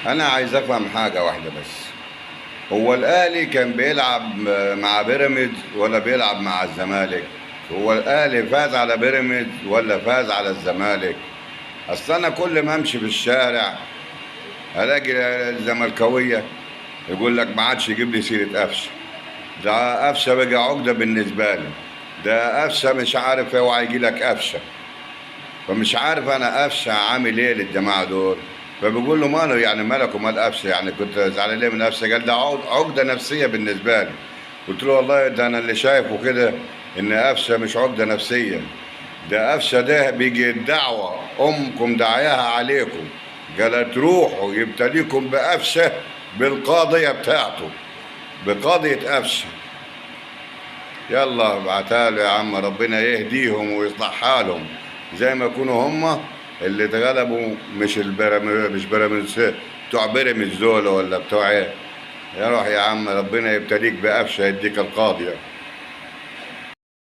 انا عايز افهم حاجه واحده بس. هو الاهلي كان بيلعب مع بيراميدز ولا بيلعب مع الزمالك؟ هو الاهلي فاز على بيراميدز ولا فاز على الزمالك؟ اصل انا كل ما امشي في الشارع الاقي الزملكاويه يقول لك ما عادش يجيب لي سيره قفشه. ده قفشه بقى عقده بالنسبه لي. ده قفشه مش عارف اوعى يجي لك قفشه. فمش عارف انا قفشه عامل ايه للجماعه دول. فبيقول له ماله يعني مالك ومال قفشه، يعني كنت زعلان ليه من قفشه؟ قال ده عقده نفسيه بالنسبه لي. قلت له والله ده انا اللي شايفه كده ان قفشه مش عقده نفسيه. ده قفشه ده بيجي الدعوه امكم دعياها عليكم، قالت روحوا يبتليكم بقفشه بالقاضيه بتاعته، بقاضيه قفشه. يلا ابعتها له يا عم، ربنا يهديهم ويصلح حالهم زي ما يكونوا هم اللي اتغلبوا، مش البيراميدز، مش بيراميدز بتوع بيراميدز دول ولا بتوع ايه. يروح يا عم ربنا يبتليك بقفشه يديك القاضيه.